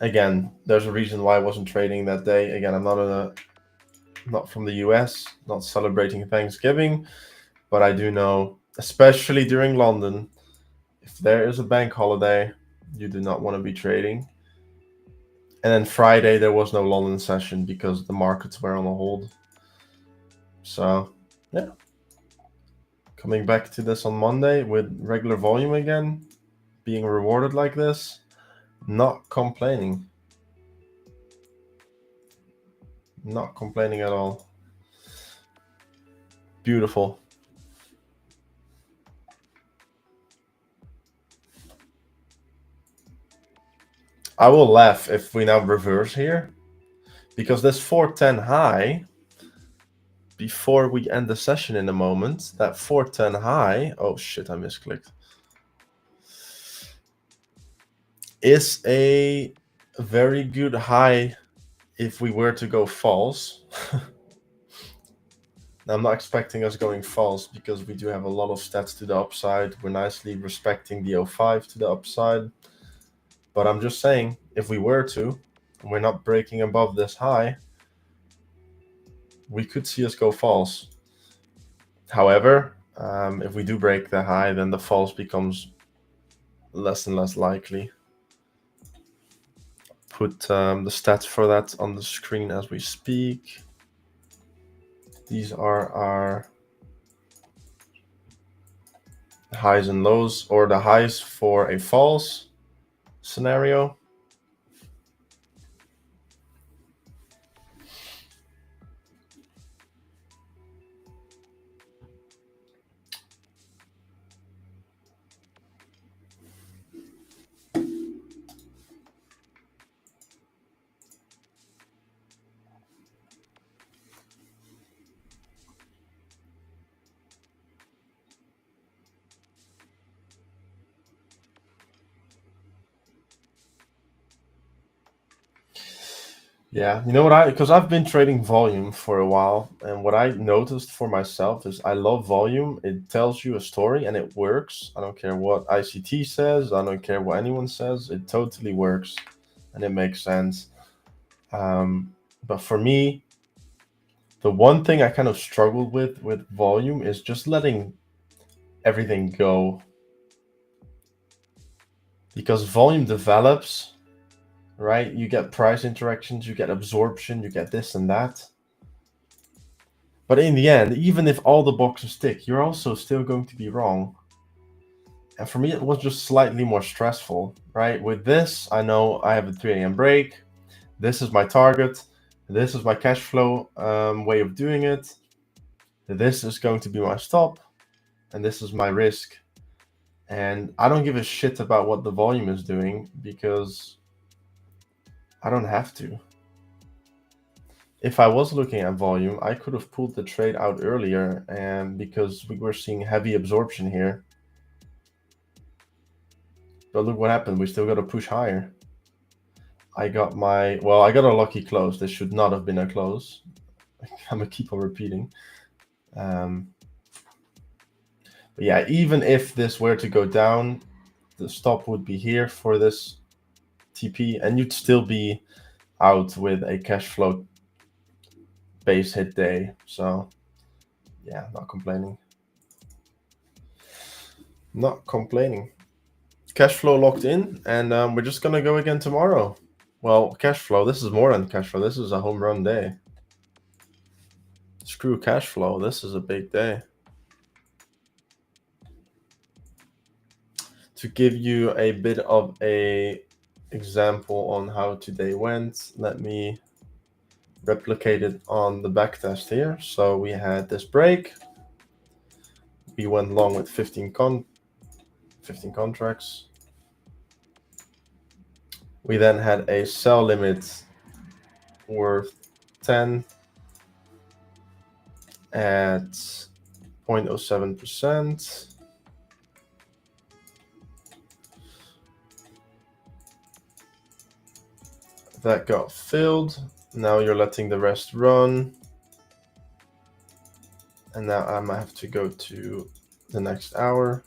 Again, there's a reason why I wasn't trading that day. Again, I'm not from the US, not celebrating Thanksgiving, but I do know, especially during London, if there is a bank holiday, you do not want to be trading. And then Friday, there was no London session because the markets were on a hold. So, yeah. Coming back to this on Monday with regular volume again, being rewarded like this, not complaining. Not complaining at all. Beautiful. I will laugh if we now reverse here, because this 410 high, before we end the session in a moment, that 410 high, oh shit, I misclicked, is a very good high if we were to go false. I'm not expecting us going false, because we do have a lot of stats to the upside. We're nicely respecting the 05 to the upside. But I'm just saying, if we were to, we're not breaking above this high, we could see us go false. However, if we do break the high, then the false becomes less and less likely. Put the stats for that on the screen as we speak. These are our highs and lows, or the highs for a false scenario. Yeah, you know what, because I've been trading volume for a while, and what I noticed for myself is I love volume. It tells you a story and it works. I don't care what ICT says, I don't care what anyone says, it totally works and it makes sense. But for me, The one thing I kind of struggled with volume is just letting everything go. Because volume develops, right? You get price interactions, you get absorption, you get this and that. But in the end, even if all the boxes tick, you're also still going to be wrong. And for me, it was just slightly more stressful, right? With this, I know I have a 3 a.m. break. This is my target. This is my cash flow way of doing it. This is going to be my stop. And this is my risk. And I don't give a shit about what the volume is doing because I don't have to. If I was looking at volume, I could have pulled the trade out earlier, and because we were seeing heavy absorption here. But look what happened. We still got to push higher. I got a lucky close. This should not have been a close. I'm gonna keep on repeating. But yeah, even if this were to go down, the stop would be here for this TP, and you'd still be out with a cash flow base hit day. So yeah, not complaining. Not complaining. Cash flow locked in, and we're just gonna go again tomorrow. Well, cash flow, this is more than cash flow. This is a home run day. Screw cash flow, this is a big day. To give you a bit of a example on how today went, let me replicate it on the back test here. So we had this break. We went long with 15 contracts. We then had a sell limit worth 10 at 0.07%. That got filled. Now you're letting the rest run. And now I might have to go to the next hour.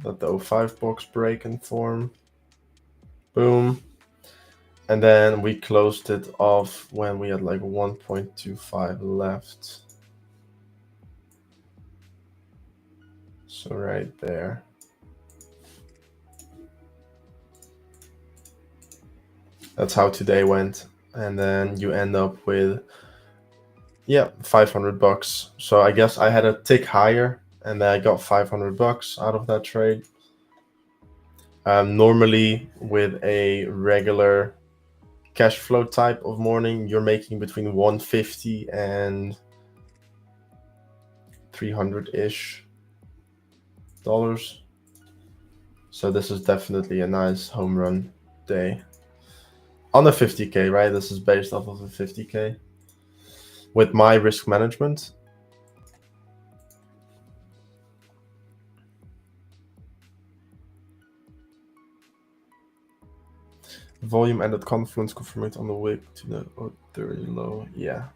Let the 05 box break and form. Boom. And then we closed it off when we had like 1.25 left. So right there. That's how today went. And then you end up with, yeah, $500. So I guess I had a tick higher, and then I got $500 out of that trade. Normally with a regular cash flow type of morning, you're making between 150 and 300-ish dollars. So this is definitely a nice home run day. On a 50K, right? This is based off of a 50K. With my risk management. Volume ended confluence confirmed on the wick to the 30 low. Yeah.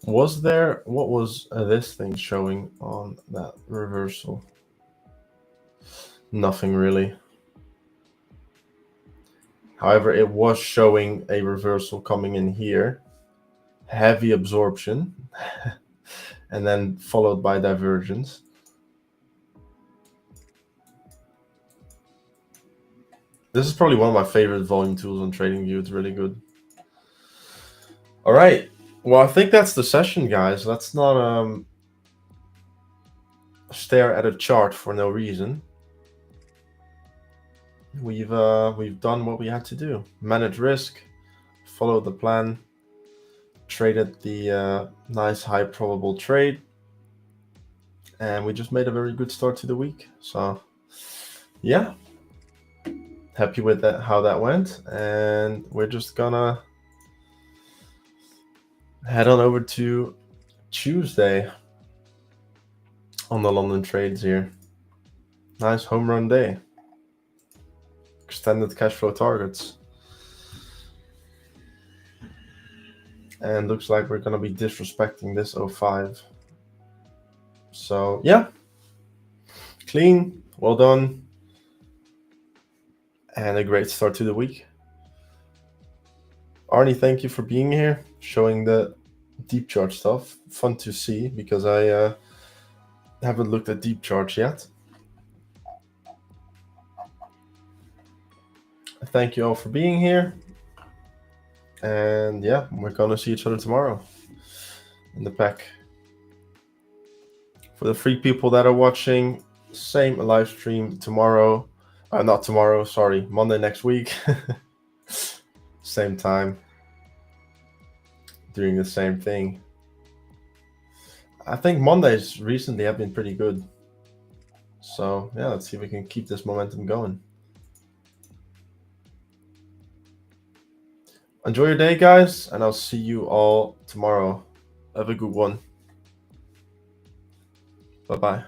Was there, what was this thing showing on that reversal? Nothing really. However, it was showing a reversal coming in here. Heavy absorption. And then followed by divergence. This is probably one of my favorite volume tools on TradingView. It's really good. All right. Well, I think that's the session, guys. Let's not stare at a chart for no reason. We've done what we had to do. Manage risk, follow the plan, traded the nice high probable trade, and we just made a very good start to the week. So yeah, happy with that, how that went, and we're just gonna head on over to Tuesday on the London trades here. Nice home run day. Extended cash flow targets. And looks like we're going to be disrespecting this 05. So, yeah. Clean, well done. And a great start to the week. Arnie, thank you for being here, showing the deep charge stuff. Fun to see because I haven't looked at deep charge yet. Thank you all for being here. And yeah, we're gonna see each other tomorrow in the pack. For the 3 people that are watching, same live stream tomorrow. Not tomorrow, sorry, Monday next week. Same time. Doing the same thing. I think Mondays recently have been pretty good. So yeah, let's see if we can keep this momentum going. Enjoy your day, guys, and I'll see you all tomorrow. Have a good one. Bye-bye.